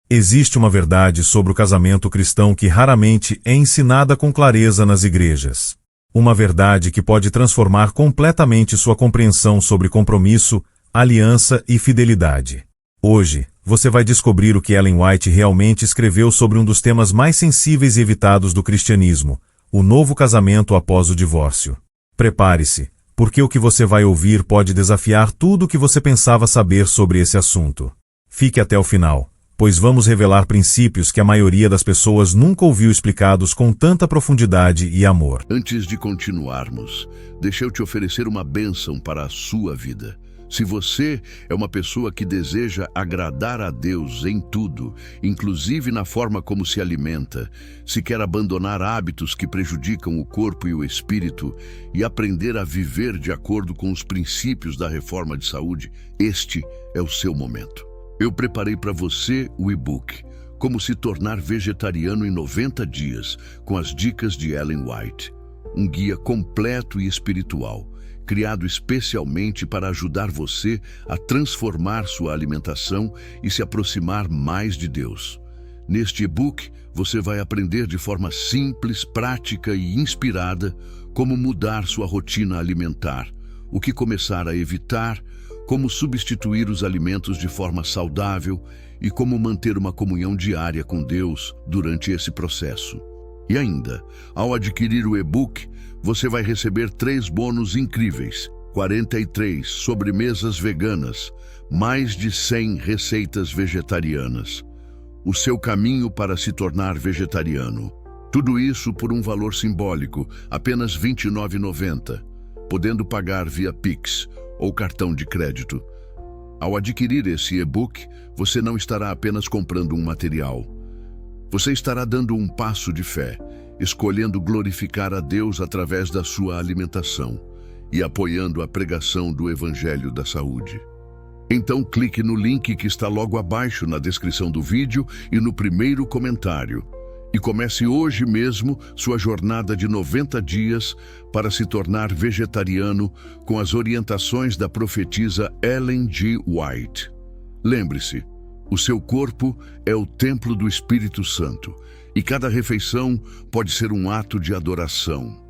Existe uma verdade sobre o casamento cristão que raramente é ensinada com clareza nas igrejas. Uma verdade que pode transformar completamente sua compreensão sobre compromisso, aliança e fidelidade. Hoje, você vai descobrir o que Ellen White realmente escreveu sobre um dos temas mais sensíveis e evitados do cristianismo, o novo casamento após o divórcio. Prepare-se, porque o que você vai ouvir pode desafiar tudo o que você pensava saber sobre esse assunto. Fique até o final, pois vamos revelar princípios que a maioria das pessoas nunca ouviu explicados com tanta profundidade e amor. Antes de continuarmos, deixa eu te oferecer uma bênção para a sua vida. Se você é uma pessoa que deseja agradar a Deus em tudo, inclusive na forma como se alimenta, se quer abandonar hábitos que prejudicam o corpo e o espírito e aprender a viver de acordo com os princípios da reforma de saúde, este é o seu momento. Eu preparei para você o e-book Como se tornar vegetariano em 90 dias, com as dicas de Ellen White. Um guia completo e espiritual, criado especialmente para ajudar você a transformar sua alimentação e se aproximar mais de Deus. Neste e-book, você vai aprender de forma simples, prática e inspirada como mudar sua rotina alimentar, o que começar a evitar, como substituir os alimentos de forma saudável e como manter uma comunhão diária com Deus durante esse processo. E ainda, ao adquirir o e-book, você vai receber 3 bônus incríveis, 43 sobremesas veganas, mais de 100 receitas vegetarianas. O seu caminho para se tornar vegetariano. Tudo isso por um valor simbólico, apenas R$ 29,90, podendo pagar via Pix ou cartão de crédito. Ao adquirir esse e-book, você não estará apenas comprando um material. Você estará dando um passo de fé, escolhendo glorificar a Deus através da sua alimentação e apoiando a pregação do Evangelho da Saúde. Então clique no link que está logo abaixo na descrição do vídeo e no primeiro comentário e comece hoje mesmo sua jornada de 90 dias para se tornar vegetariano com as orientações da profetisa Ellen G. White. Lembre-se, o seu corpo é o templo do Espírito Santo e cada refeição pode ser um ato de adoração.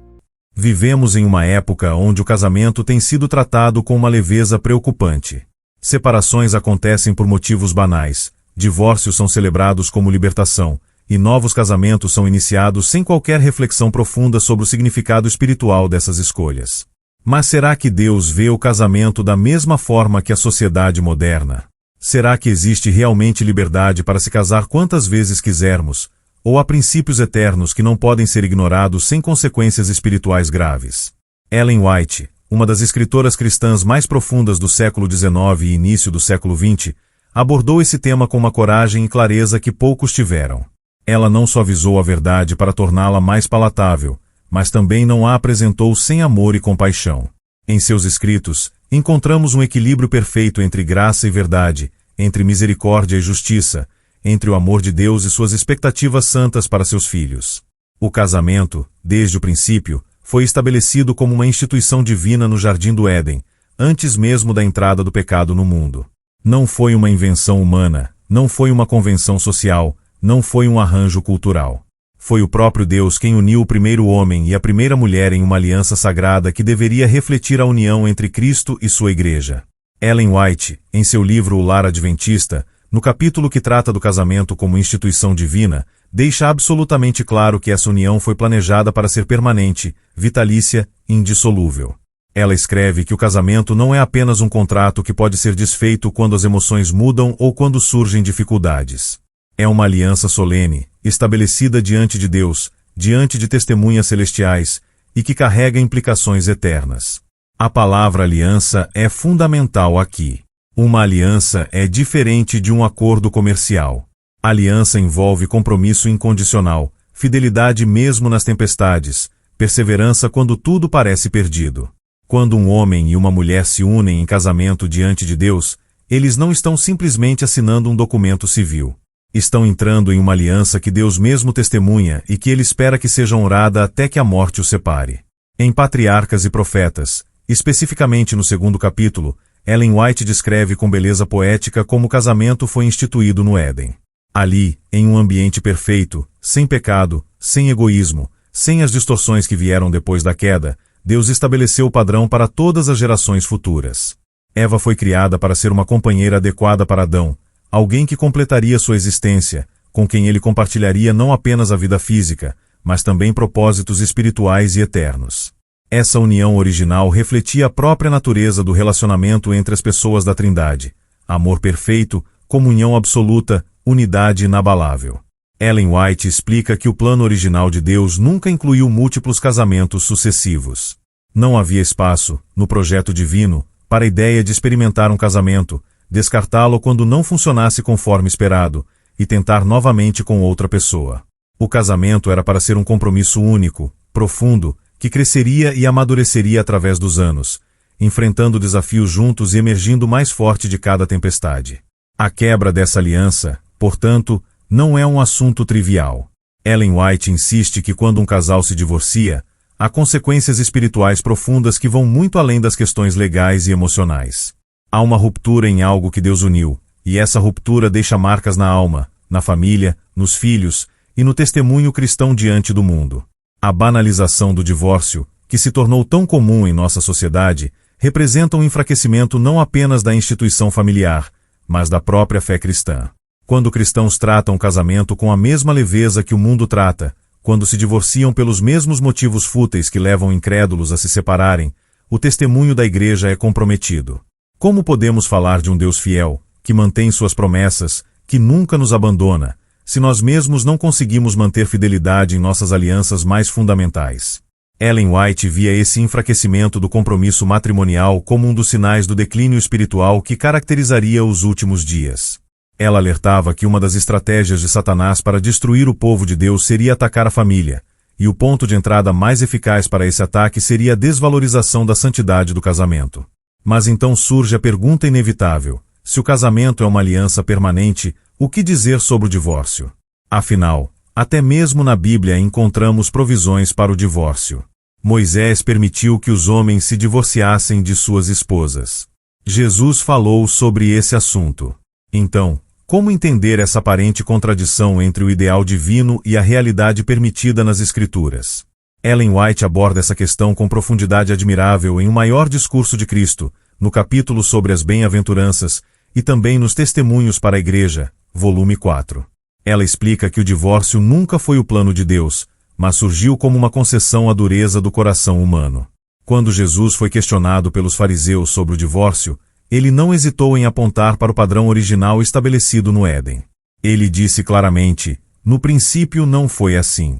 Vivemos em uma época onde o casamento tem sido tratado com uma leveza preocupante. Separações acontecem por motivos banais, divórcios são celebrados como libertação, e novos casamentos são iniciados sem qualquer reflexão profunda sobre o significado espiritual dessas escolhas. Mas será que Deus vê o casamento da mesma forma que a sociedade moderna? Será que existe realmente liberdade para se casar quantas vezes quisermos? Ou há princípios eternos que não podem ser ignorados sem consequências espirituais graves? Ellen White, uma das escritoras cristãs mais profundas do século XIX e início do século XX, abordou esse tema com uma coragem e clareza que poucos tiveram. Ela não suavizou a verdade para torná-la mais palatável, mas também não a apresentou sem amor e compaixão. Em seus escritos, encontramos um equilíbrio perfeito entre graça e verdade, entre misericórdia e justiça, entre o amor de Deus e suas expectativas santas para seus filhos. O casamento, desde o princípio, foi estabelecido como uma instituição divina no Jardim do Éden, antes mesmo da entrada do pecado no mundo. Não foi uma invenção humana, não foi uma convenção social, não foi um arranjo cultural. Foi o próprio Deus quem uniu o primeiro homem e a primeira mulher em uma aliança sagrada que deveria refletir a união entre Cristo e sua igreja. Ellen White, em seu livro O Lar Adventista, no capítulo que trata do casamento como instituição divina, deixa absolutamente claro que essa união foi planejada para ser permanente, vitalícia e indissolúvel. Ela escreve que o casamento não é apenas um contrato que pode ser desfeito quando as emoções mudam ou quando surgem dificuldades. É uma aliança solene, estabelecida diante de Deus, diante de testemunhas celestiais, e que carrega implicações eternas. A palavra aliança é fundamental aqui. Uma aliança é diferente de um acordo comercial. Aliança envolve compromisso incondicional, fidelidade mesmo nas tempestades, perseverança quando tudo parece perdido. Quando um homem e uma mulher se unem em casamento diante de Deus, eles não estão simplesmente assinando um documento civil. Estão entrando em uma aliança que Deus mesmo testemunha e que Ele espera que seja honrada até que a morte os separe. Em Patriarcas e Profetas, especificamente no 2º capítulo, Ellen White descreve com beleza poética como o casamento foi instituído no Éden. Ali, em um ambiente perfeito, sem pecado, sem egoísmo, sem as distorções que vieram depois da queda, Deus estabeleceu o padrão para todas as gerações futuras. Eva foi criada para ser uma companheira adequada para Adão, alguém que completaria sua existência, com quem ele compartilharia não apenas a vida física, mas também propósitos espirituais e eternos. Essa união original refletia a própria natureza do relacionamento entre as pessoas da Trindade: amor perfeito, comunhão absoluta, unidade inabalável. Ellen White explica que o plano original de Deus nunca incluiu múltiplos casamentos sucessivos. Não havia espaço, no projeto divino, para a ideia de experimentar um casamento, descartá-lo quando não funcionasse conforme esperado, e tentar novamente com outra pessoa. O casamento era para ser um compromisso único, profundo, que cresceria e amadureceria através dos anos, enfrentando desafios juntos e emergindo mais forte de cada tempestade. A quebra dessa aliança, portanto, não é um assunto trivial. Ellen White insiste que quando um casal se divorcia, há consequências espirituais profundas que vão muito além das questões legais e emocionais. Há uma ruptura em algo que Deus uniu, e essa ruptura deixa marcas na alma, na família, nos filhos e no testemunho cristão diante do mundo. A banalização do divórcio, que se tornou tão comum em nossa sociedade, representa um enfraquecimento não apenas da instituição familiar, mas da própria fé cristã. Quando cristãos tratam o casamento com a mesma leveza que o mundo trata, quando se divorciam pelos mesmos motivos fúteis que levam incrédulos a se separarem, o testemunho da igreja é comprometido. Como podemos falar de um Deus fiel, que mantém suas promessas, que nunca nos abandona, se nós mesmos não conseguimos manter fidelidade em nossas alianças mais fundamentais? Ellen White via esse enfraquecimento do compromisso matrimonial como um dos sinais do declínio espiritual que caracterizaria os últimos dias. Ela alertava que uma das estratégias de Satanás para destruir o povo de Deus seria atacar a família, e o ponto de entrada mais eficaz para esse ataque seria a desvalorização da santidade do casamento. Mas então surge a pergunta inevitável: se o casamento é uma aliança permanente, o que dizer sobre o divórcio? Afinal, até mesmo na Bíblia encontramos provisões para o divórcio. Moisés permitiu que os homens se divorciassem de suas esposas. Jesus falou sobre esse assunto. Então, como entender essa aparente contradição entre o ideal divino e a realidade permitida nas Escrituras? Ellen White aborda essa questão com profundidade admirável em O Maior Discurso de Cristo, no capítulo sobre as bem-aventuranças, e também nos Testemunhos para a Igreja, volume 4. Ela explica que o divórcio nunca foi o plano de Deus, mas surgiu como uma concessão à dureza do coração humano. Quando Jesus foi questionado pelos fariseus sobre o divórcio, ele não hesitou em apontar para o padrão original estabelecido no Éden. Ele disse claramente: no princípio não foi assim.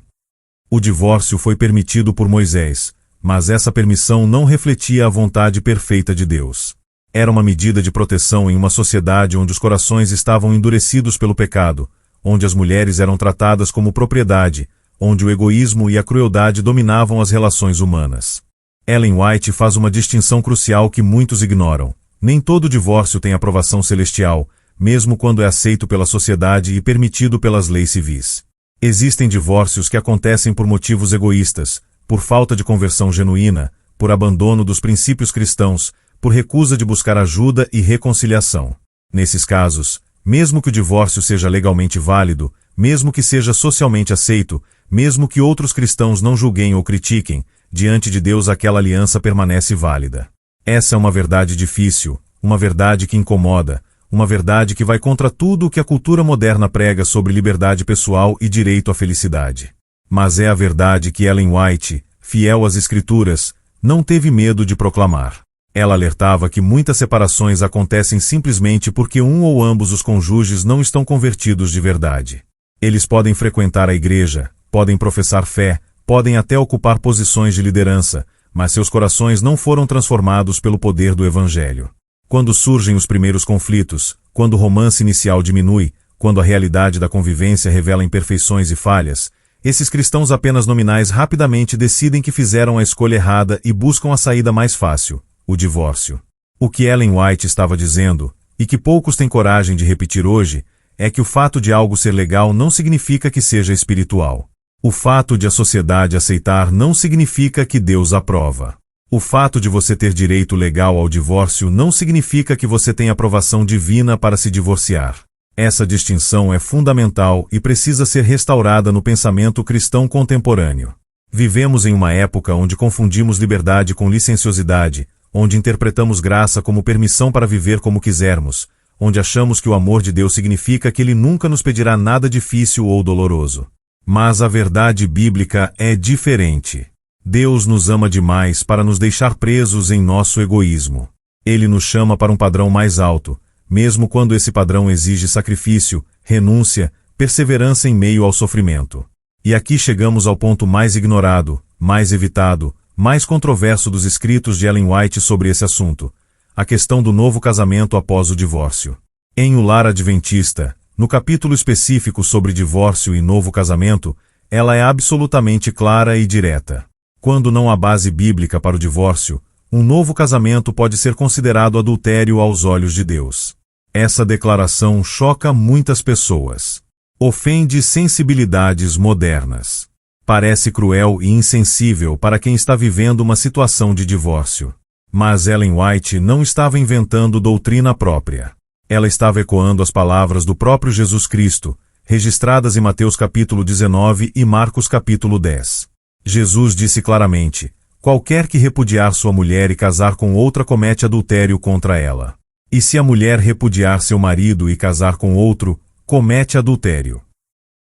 O divórcio foi permitido por Moisés, mas essa permissão não refletia a vontade perfeita de Deus. Era uma medida de proteção em uma sociedade onde os corações estavam endurecidos pelo pecado, onde as mulheres eram tratadas como propriedade, onde o egoísmo e a crueldade dominavam as relações humanas. Ellen White faz uma distinção crucial que muitos ignoram. Nem todo divórcio tem aprovação celestial, mesmo quando é aceito pela sociedade e permitido pelas leis civis. Existem divórcios que acontecem por motivos egoístas, por falta de conversão genuína, por abandono dos princípios cristãos, por recusa de buscar ajuda e reconciliação. Nesses casos, mesmo que o divórcio seja legalmente válido, mesmo que seja socialmente aceito, mesmo que outros cristãos não julguem ou critiquem, diante de Deus aquela aliança permanece válida. Essa é uma verdade difícil, uma verdade que incomoda, uma verdade que vai contra tudo o que a cultura moderna prega sobre liberdade pessoal e direito à felicidade. Mas é a verdade que Ellen White, fiel às Escrituras, não teve medo de proclamar. Ela alertava que muitas separações acontecem simplesmente porque um ou ambos os cônjuges não estão convertidos de verdade. Eles podem frequentar a igreja, podem professar fé, podem até ocupar posições de liderança, mas seus corações não foram transformados pelo poder do Evangelho. Quando surgem os primeiros conflitos, quando o romance inicial diminui, quando a realidade da convivência revela imperfeições e falhas, esses cristãos apenas nominais rapidamente decidem que fizeram a escolha errada e buscam a saída mais fácil: o divórcio. O que Ellen White estava dizendo, e que poucos têm coragem de repetir hoje, é que o fato de algo ser legal não significa que seja espiritual. O fato de a sociedade aceitar não significa que Deus aprova. O fato de você ter direito legal ao divórcio não significa que você tem aprovação divina para se divorciar. Essa distinção é fundamental e precisa ser restaurada no pensamento cristão contemporâneo. Vivemos em uma época onde confundimos liberdade com licenciosidade, onde interpretamos graça como permissão para viver como quisermos, onde achamos que o amor de Deus significa que Ele nunca nos pedirá nada difícil ou doloroso. Mas a verdade bíblica é diferente. Deus nos ama demais para nos deixar presos em nosso egoísmo. Ele nos chama para um padrão mais alto, mesmo quando esse padrão exige sacrifício, renúncia, perseverança em meio ao sofrimento. E aqui chegamos ao ponto mais ignorado, mais evitado, mais controverso dos escritos de Ellen White sobre esse assunto: a questão do novo casamento após o divórcio. Em O Lar Adventista, no capítulo específico sobre divórcio e novo casamento, ela é absolutamente clara e direta. Quando não há base bíblica para o divórcio, um novo casamento pode ser considerado adultério aos olhos de Deus. Essa declaração choca muitas pessoas. Ofende sensibilidades modernas. Parece cruel e insensível para quem está vivendo uma situação de divórcio. Mas Ellen White não estava inventando doutrina própria. Ela estava ecoando as palavras do próprio Jesus Cristo, registradas em Mateus capítulo 19 e Marcos capítulo 10. Jesus disse claramente: qualquer que repudiar sua mulher e casar com outra comete adultério contra ela. E se a mulher repudiar seu marido e casar com outro, comete adultério.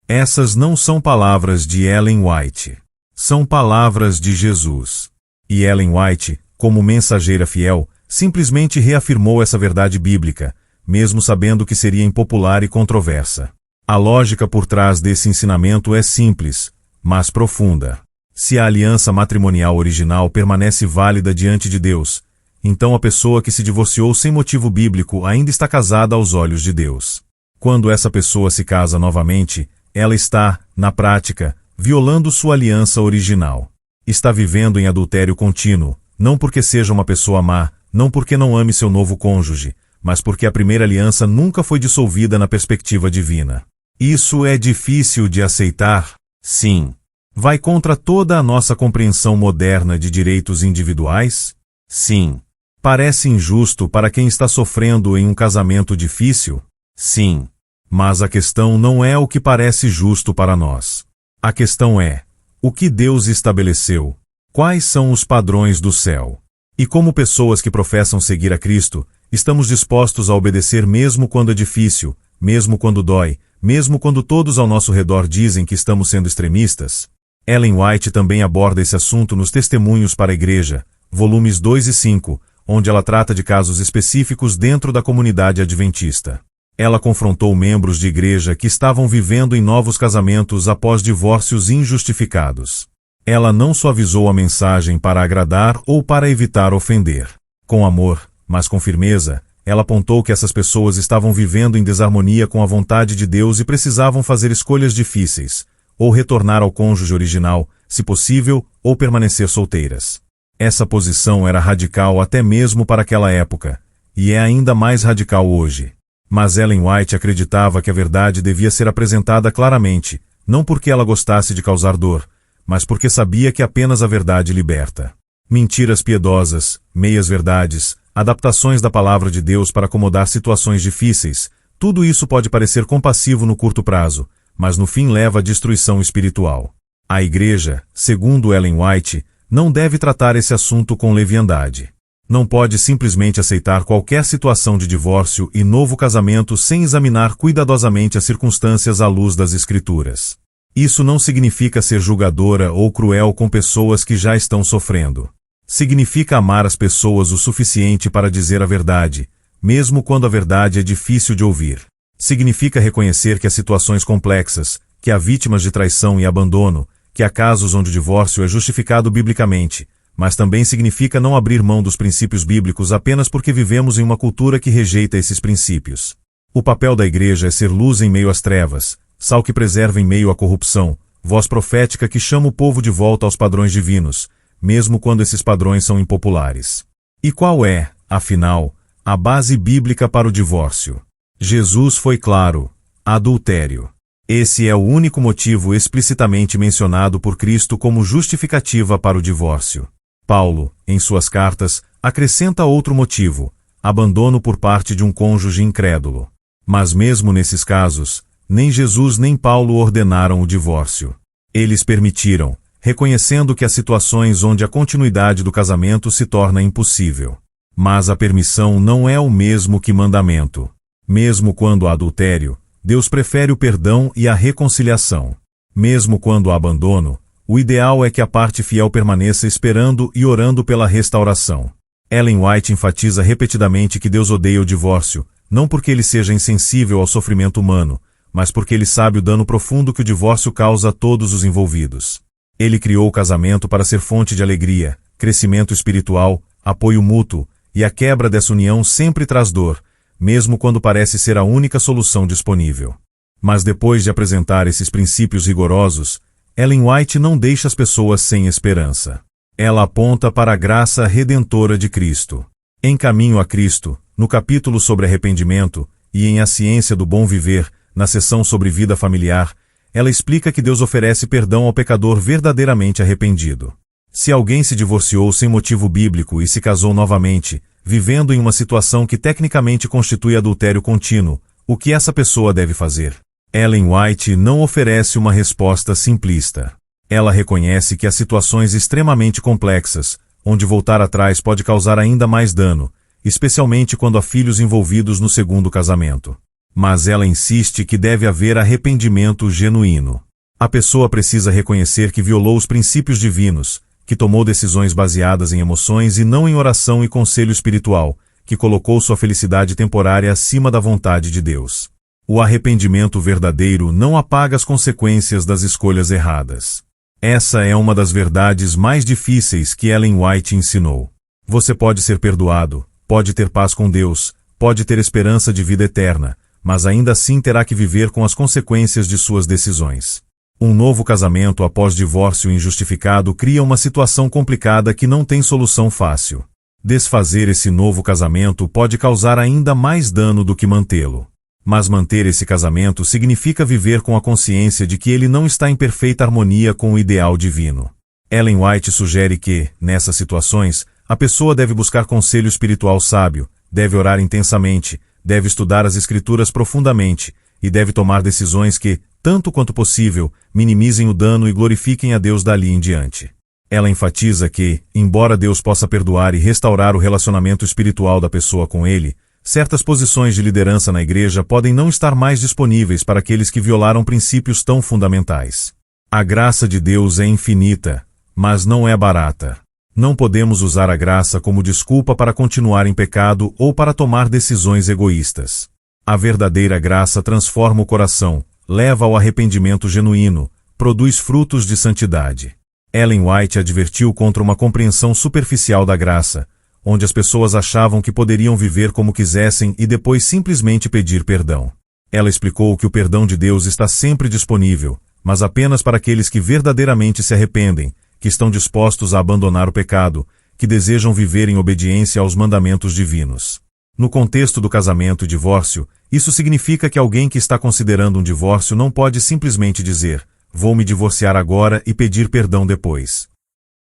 Essas não são palavras de Ellen White. São palavras de Jesus. E Ellen White, como mensageira fiel, simplesmente reafirmou essa verdade bíblica, mesmo sabendo que seria impopular e controversa. A lógica por trás desse ensinamento é simples, mas profunda. Se a aliança matrimonial original permanece válida diante de Deus, então a pessoa que se divorciou sem motivo bíblico ainda está casada aos olhos de Deus. Quando essa pessoa se casa novamente, ela está, na prática, violando sua aliança original. Está vivendo em adultério contínuo, não porque seja uma pessoa má, não porque não ame seu novo cônjuge, mas porque a primeira aliança nunca foi dissolvida na perspectiva divina. Isso é difícil de aceitar? Sim. Vai contra toda a nossa compreensão moderna de direitos individuais? Sim. Parece injusto para quem está sofrendo em um casamento difícil? Sim. Mas a questão não é o que parece justo para nós. A questão é: o que Deus estabeleceu? Quais são os padrões do céu? E como pessoas que professam seguir a Cristo, estamos dispostos a obedecer mesmo quando é difícil, mesmo quando dói, mesmo quando todos ao nosso redor dizem que estamos sendo extremistas? Ellen White também aborda esse assunto nos Testemunhos para a Igreja, volumes 2 e 5, onde ela trata de casos específicos dentro da comunidade adventista. Ela confrontou membros de igreja que estavam vivendo em novos casamentos após divórcios injustificados. Ela não suavizou a mensagem para agradar ou para evitar ofender. Com amor, mas com firmeza, ela apontou que essas pessoas estavam vivendo em desarmonia com a vontade de Deus e precisavam fazer escolhas difíceis, ou retornar ao cônjuge original, se possível, ou permanecer solteiras. Essa posição era radical até mesmo para aquela época, e é ainda mais radical hoje. Mas Ellen White acreditava que a verdade devia ser apresentada claramente, não porque ela gostasse de causar dor, mas porque sabia que apenas a verdade liberta. Mentiras piedosas, meias-verdades, adaptações da palavra de Deus para acomodar situações difíceis, tudo isso pode parecer compassivo no curto prazo, mas no fim leva à destruição espiritual. A igreja, segundo Ellen White, não deve tratar esse assunto com leviandade. Não pode simplesmente aceitar qualquer situação de divórcio e novo casamento sem examinar cuidadosamente as circunstâncias à luz das Escrituras. Isso não significa ser julgadora ou cruel com pessoas que já estão sofrendo. Significa amar as pessoas o suficiente para dizer a verdade, mesmo quando a verdade é difícil de ouvir. Significa reconhecer que há situações complexas, que há vítimas de traição e abandono, que há casos onde o divórcio é justificado biblicamente, mas também significa não abrir mão dos princípios bíblicos apenas porque vivemos em uma cultura que rejeita esses princípios. O papel da igreja é ser luz em meio às trevas, sal que preserva em meio à corrupção, voz profética que chama o povo de volta aos padrões divinos, mesmo quando esses padrões são impopulares. E qual é, afinal, a base bíblica para o divórcio? Jesus foi claro: adultério. Esse é o único motivo explicitamente mencionado por Cristo como justificativa para o divórcio. Paulo, em suas cartas, acrescenta outro motivo: abandono por parte de um cônjuge incrédulo. Mas mesmo nesses casos, nem Jesus nem Paulo ordenaram o divórcio. Eles permitiram, reconhecendo que há situações onde a continuidade do casamento se torna impossível. Mas a permissão não é o mesmo que mandamento. Mesmo quando há adultério, Deus prefere o perdão e a reconciliação. Mesmo quando há abandono, o ideal é que a parte fiel permaneça esperando e orando pela restauração. Ellen White enfatiza repetidamente que Deus odeia o divórcio, não porque ele seja insensível ao sofrimento humano, mas porque ele sabe o dano profundo que o divórcio causa a todos os envolvidos. Ele criou o casamento para ser fonte de alegria, crescimento espiritual, apoio mútuo, e a quebra dessa união sempre traz dor, mesmo quando parece ser a única solução disponível. Mas depois de apresentar esses princípios rigorosos, Ellen White não deixa as pessoas sem esperança. Ela aponta para a graça redentora de Cristo. Em Caminho a Cristo, no capítulo sobre arrependimento, e em A Ciência do Bom Viver, na seção sobre vida familiar, ela explica que Deus oferece perdão ao pecador verdadeiramente arrependido. Se alguém se divorciou sem motivo bíblico e se casou novamente, vivendo em uma situação que tecnicamente constitui adultério contínuo, o que essa pessoa deve fazer? Ellen White não oferece uma resposta simplista. Ela reconhece que há situações extremamente complexas, onde voltar atrás pode causar ainda mais dano, especialmente quando há filhos envolvidos no segundo casamento. Mas ela insiste que deve haver arrependimento genuíno. A pessoa precisa reconhecer que violou os princípios divinos, que tomou decisões baseadas em emoções e não em oração e conselho espiritual, que colocou sua felicidade temporária acima da vontade de Deus. O arrependimento verdadeiro não apaga as consequências das escolhas erradas. Essa é uma das verdades mais difíceis que Ellen White ensinou. Você pode ser perdoado, pode ter paz com Deus, pode ter esperança de vida eterna, mas ainda assim terá que viver com as consequências de suas decisões. Um novo casamento após divórcio injustificado cria uma situação complicada que não tem solução fácil. Desfazer esse novo casamento pode causar ainda mais dano do que mantê-lo. Mas manter esse casamento significa viver com a consciência de que ele não está em perfeita harmonia com o ideal divino. Ellen White sugere que, nessas situações, a pessoa deve buscar conselho espiritual sábio, deve orar intensamente, deve estudar as Escrituras profundamente e deve tomar decisões que, tanto quanto possível, minimizem o dano e glorifiquem a Deus dali em diante. Ela enfatiza que, embora Deus possa perdoar e restaurar o relacionamento espiritual da pessoa com Ele, certas posições de liderança na igreja podem não estar mais disponíveis para aqueles que violaram princípios tão fundamentais. A graça de Deus é infinita, mas não é barata. Não podemos usar a graça como desculpa para continuar em pecado ou para tomar decisões egoístas. A verdadeira graça transforma o coração, leva ao arrependimento genuíno, produz frutos de santidade. Ellen White advertiu contra uma compreensão superficial da graça, onde as pessoas achavam que poderiam viver como quisessem e depois simplesmente pedir perdão. Ela explicou que o perdão de Deus está sempre disponível, mas apenas para aqueles que verdadeiramente se arrependem, que estão dispostos a abandonar o pecado, que desejam viver em obediência aos mandamentos divinos. No contexto do casamento e divórcio, isso significa que alguém que está considerando um divórcio não pode simplesmente dizer, vou me divorciar agora e pedir perdão depois.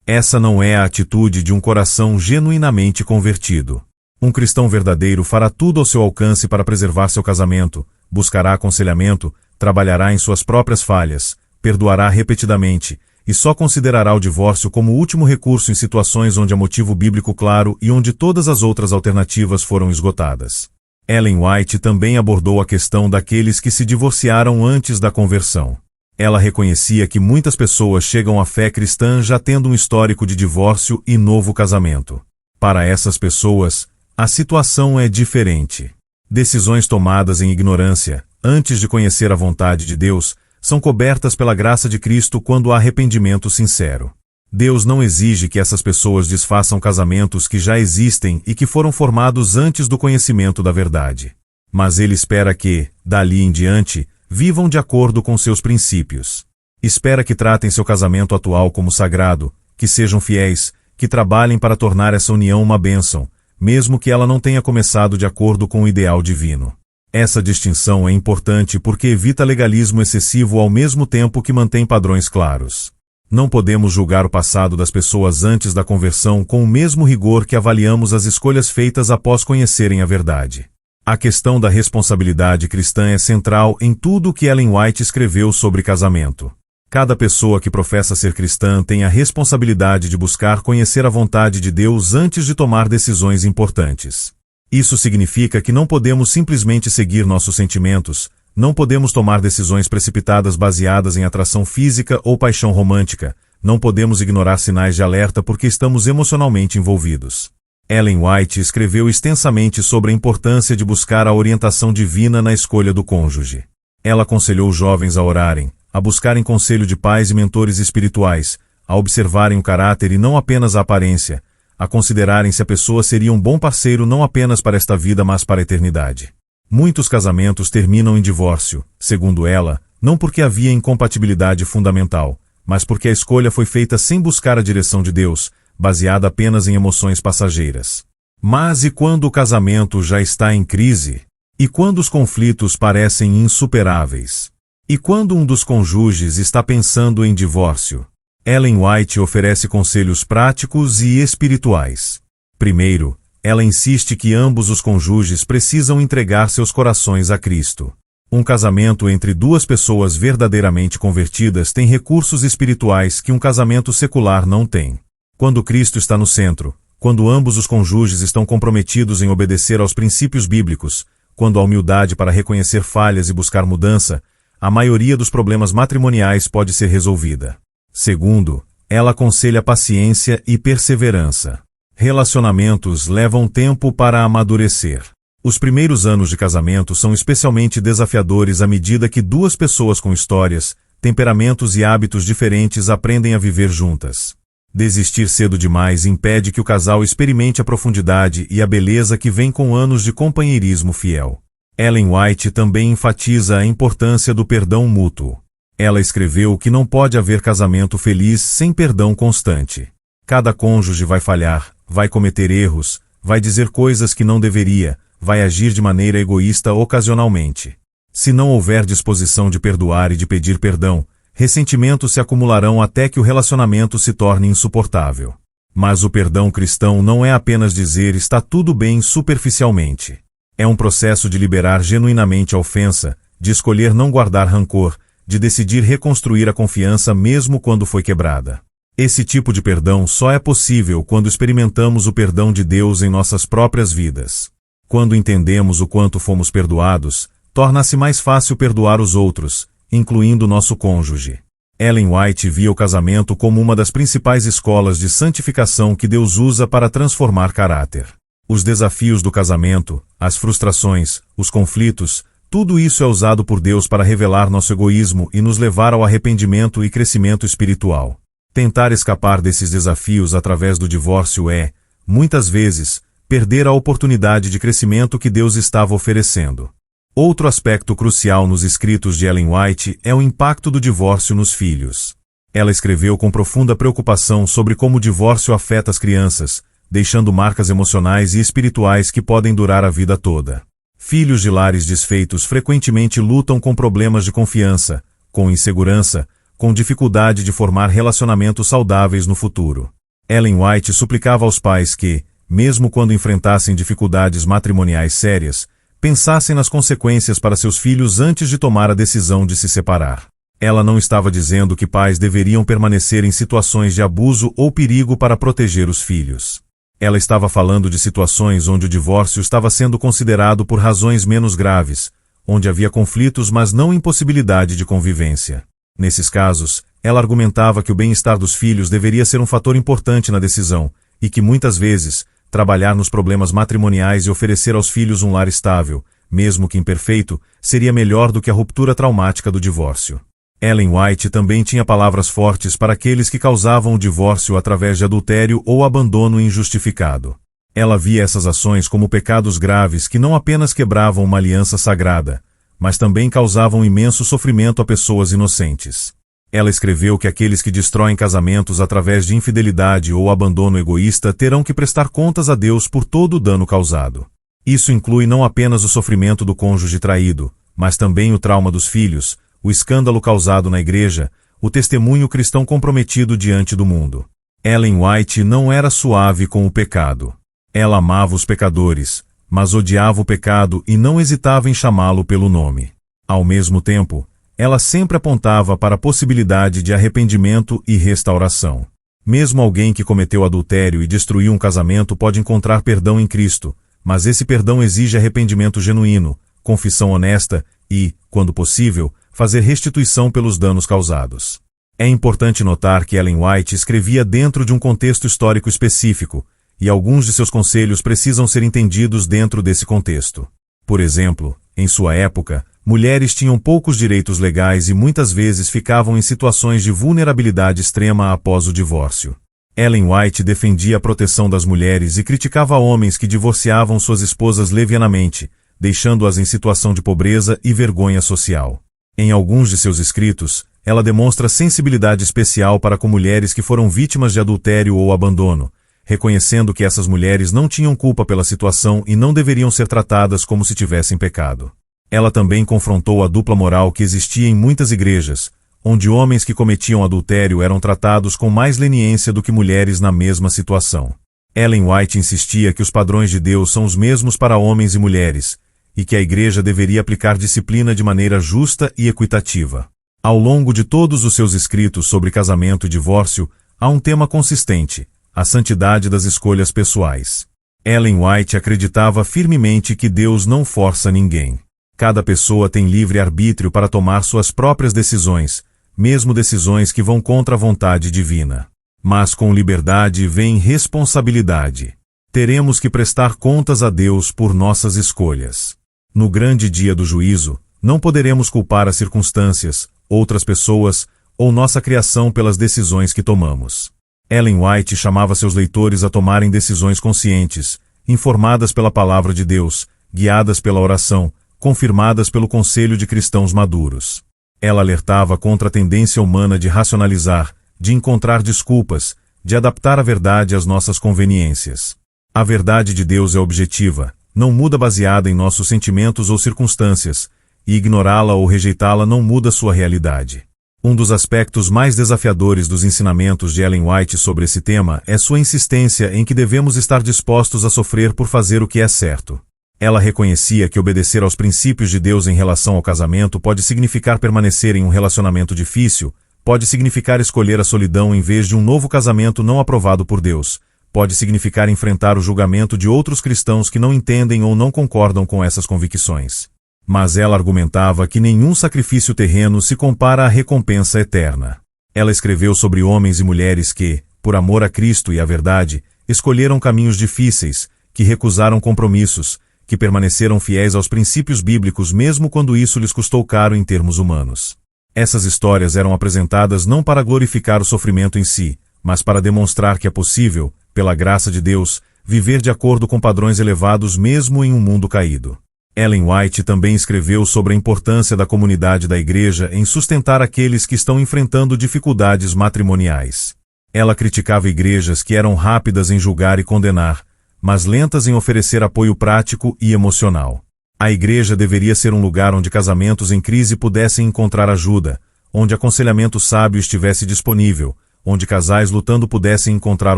Essa não é a atitude de um coração genuinamente convertido. Um cristão verdadeiro fará tudo ao seu alcance para preservar seu casamento, buscará aconselhamento, trabalhará em suas próprias falhas, perdoará repetidamente, e só considerará o divórcio como último recurso em situações onde há motivo bíblico claro e onde todas as outras alternativas foram esgotadas. Ellen White também abordou a questão daqueles que se divorciaram antes da conversão. Ela reconhecia que muitas pessoas chegam à fé cristã já tendo um histórico de divórcio e novo casamento. Para essas pessoas, a situação é diferente. Decisões tomadas em ignorância, antes de conhecer a vontade de Deus, são cobertas pela graça de Cristo quando há arrependimento sincero. Deus não exige que essas pessoas desfaçam casamentos que já existem e que foram formados antes do conhecimento da verdade. Mas Ele espera que, dali em diante, vivam de acordo com seus princípios. Espera que tratem seu casamento atual como sagrado, que sejam fiéis, que trabalhem para tornar essa união uma bênção, mesmo que ela não tenha começado de acordo com o ideal divino. Essa distinção é importante porque evita legalismo excessivo ao mesmo tempo que mantém padrões claros. Não podemos julgar o passado das pessoas antes da conversão com o mesmo rigor que avaliamos as escolhas feitas após conhecerem a verdade. A questão da responsabilidade cristã é central em tudo o que Ellen White escreveu sobre casamento. Cada pessoa que professa ser cristã tem a responsabilidade de buscar conhecer a vontade de Deus antes de tomar decisões importantes. Isso significa que não podemos simplesmente seguir nossos sentimentos, não podemos tomar decisões precipitadas baseadas em atração física ou paixão romântica, não podemos ignorar sinais de alerta porque estamos emocionalmente envolvidos. Ellen White escreveu extensamente sobre a importância de buscar a orientação divina na escolha do cônjuge. Ela aconselhou jovens a orarem, a buscarem conselho de pais e mentores espirituais, a observarem o caráter e não apenas a aparência, a considerarem se a pessoa seria um bom parceiro não apenas para esta vida mas para a eternidade. Muitos casamentos terminam em divórcio, segundo ela, não porque havia incompatibilidade fundamental, mas porque a escolha foi feita sem buscar a direção de Deus, baseada apenas em emoções passageiras. Mas e quando o casamento já está em crise? E quando os conflitos parecem insuperáveis? E quando um dos cônjuges está pensando em divórcio? Ellen White oferece conselhos práticos e espirituais. Primeiro, ela insiste que ambos os cônjuges precisam entregar seus corações a Cristo. Um casamento entre duas pessoas verdadeiramente convertidas tem recursos espirituais que um casamento secular não tem. Quando Cristo está no centro, quando ambos os cônjuges estão comprometidos em obedecer aos princípios bíblicos, quando há humildade para reconhecer falhas e buscar mudança, a maioria dos problemas matrimoniais pode ser resolvida. Segundo, ela aconselha paciência e perseverança. Relacionamentos levam tempo para amadurecer. Os primeiros anos de casamento são especialmente desafiadores à medida que duas pessoas com histórias, temperamentos e hábitos diferentes aprendem a viver juntas. Desistir cedo demais impede que o casal experimente a profundidade e a beleza que vem com anos de companheirismo fiel. Ellen White também enfatiza a importância do perdão mútuo. Ela escreveu que não pode haver casamento feliz sem perdão constante. Cada cônjuge vai falhar, vai cometer erros, vai dizer coisas que não deveria, vai agir de maneira egoísta ocasionalmente. Se não houver disposição de perdoar e de pedir perdão, ressentimentos se acumularão até que o relacionamento se torne insuportável. Mas o perdão cristão não é apenas dizer está tudo bem superficialmente. É um processo de liberar genuinamente a ofensa, de escolher não guardar rancor, de decidir reconstruir a confiança mesmo quando foi quebrada. Esse tipo de perdão só é possível quando experimentamos o perdão de Deus em nossas próprias vidas. Quando entendemos o quanto fomos perdoados, torna-se mais fácil perdoar os outros, incluindo nosso cônjuge. Ellen White via o casamento como uma das principais escolas de santificação que Deus usa para transformar caráter. Os desafios do casamento, as frustrações, os conflitos, tudo isso é usado por Deus para revelar nosso egoísmo e nos levar ao arrependimento e crescimento espiritual. Tentar escapar desses desafios através do divórcio é, muitas vezes, perder a oportunidade de crescimento que Deus estava oferecendo. Outro aspecto crucial nos escritos de Ellen White é o impacto do divórcio nos filhos. Ela escreveu com profunda preocupação sobre como o divórcio afeta as crianças, deixando marcas emocionais e espirituais que podem durar a vida toda. Filhos de lares desfeitos frequentemente lutam com problemas de confiança, com insegurança, com dificuldade de formar relacionamentos saudáveis no futuro. Ellen White suplicava aos pais que, mesmo quando enfrentassem dificuldades matrimoniais sérias, pensassem nas consequências para seus filhos antes de tomar a decisão de se separar. Ela não estava dizendo que pais deveriam permanecer em situações de abuso ou perigo para proteger os filhos. Ela estava falando de situações onde o divórcio estava sendo considerado por razões menos graves, onde havia conflitos mas não impossibilidade de convivência. Nesses casos, ela argumentava que o bem-estar dos filhos deveria ser um fator importante na decisão, e que muitas vezes, trabalhar nos problemas matrimoniais e oferecer aos filhos um lar estável, mesmo que imperfeito, seria melhor do que a ruptura traumática do divórcio. Ellen White também tinha palavras fortes para aqueles que causavam o divórcio através de adultério ou abandono injustificado. Ela via essas ações como pecados graves que não apenas quebravam uma aliança sagrada, mas também causavam imenso sofrimento a pessoas inocentes. Ela escreveu que aqueles que destroem casamentos através de infidelidade ou abandono egoísta terão que prestar contas a Deus por todo o dano causado. Isso inclui não apenas o sofrimento do cônjuge traído, mas também o trauma dos filhos, o escândalo causado na igreja, o testemunho cristão comprometido diante do mundo. Ellen White não era suave com o pecado. Ela amava os pecadores, mas odiava o pecado e não hesitava em chamá-lo pelo nome. Ao mesmo tempo, ela sempre apontava para a possibilidade de arrependimento e restauração. Mesmo alguém que cometeu adultério e destruiu um casamento pode encontrar perdão em Cristo, mas esse perdão exige arrependimento genuíno, confissão honesta e, quando possível, fazer restituição pelos danos causados. É importante notar que Ellen White escrevia dentro de um contexto histórico específico, e alguns de seus conselhos precisam ser entendidos dentro desse contexto. Por exemplo, em sua época, mulheres tinham poucos direitos legais e muitas vezes ficavam em situações de vulnerabilidade extrema após o divórcio. Ellen White defendia a proteção das mulheres e criticava homens que divorciavam suas esposas levianamente, deixando-as em situação de pobreza e vergonha social. Em alguns de seus escritos, ela demonstra sensibilidade especial para com mulheres que foram vítimas de adultério ou abandono, reconhecendo que essas mulheres não tinham culpa pela situação e não deveriam ser tratadas como se tivessem pecado. Ela também confrontou a dupla moral que existia em muitas igrejas, onde homens que cometiam adultério eram tratados com mais leniência do que mulheres na mesma situação. Ellen White insistia que os padrões de Deus são os mesmos para homens e mulheres, e que a igreja deveria aplicar disciplina de maneira justa e equitativa. Ao longo de todos os seus escritos sobre casamento e divórcio, há um tema consistente: a santidade das escolhas pessoais. Ellen White acreditava firmemente que Deus não força ninguém. Cada pessoa tem livre arbítrio para tomar suas próprias decisões, mesmo decisões que vão contra a vontade divina. Mas com liberdade vem responsabilidade. Teremos que prestar contas a Deus por nossas escolhas. No grande dia do juízo, não poderemos culpar as circunstâncias, outras pessoas ou nossa criação pelas decisões que tomamos. Ellen White chamava seus leitores a tomarem decisões conscientes, informadas pela palavra de Deus, guiadas pela oração, confirmadas pelo conselho de cristãos maduros. Ela alertava contra a tendência humana de racionalizar, de encontrar desculpas, de adaptar a verdade às nossas conveniências. A verdade de Deus é objetiva, não muda baseada em nossos sentimentos ou circunstâncias, e ignorá-la ou rejeitá-la não muda sua realidade. Um dos aspectos mais desafiadores dos ensinamentos de Ellen White sobre esse tema é sua insistência em que devemos estar dispostos a sofrer por fazer o que é certo. Ela reconhecia que obedecer aos princípios de Deus em relação ao casamento pode significar permanecer em um relacionamento difícil, pode significar escolher a solidão em vez de um novo casamento não aprovado por Deus, pode significar enfrentar o julgamento de outros cristãos que não entendem ou não concordam com essas convicções. Mas ela argumentava que nenhum sacrifício terreno se compara à recompensa eterna. Ela escreveu sobre homens e mulheres que, por amor a Cristo e à verdade, escolheram caminhos difíceis, que recusaram compromissos, que permaneceram fiéis aos princípios bíblicos mesmo quando isso lhes custou caro em termos humanos. Essas histórias eram apresentadas não para glorificar o sofrimento em si, mas para demonstrar que é possível, pela graça de Deus, viver de acordo com padrões elevados mesmo em um mundo caído. Ellen White também escreveu sobre a importância da comunidade da igreja em sustentar aqueles que estão enfrentando dificuldades matrimoniais. Ela criticava igrejas que eram rápidas em julgar e condenar, mas lentas em oferecer apoio prático e emocional. A igreja deveria ser um lugar onde casamentos em crise pudessem encontrar ajuda, onde aconselhamento sábio estivesse disponível, onde casais lutando pudessem encontrar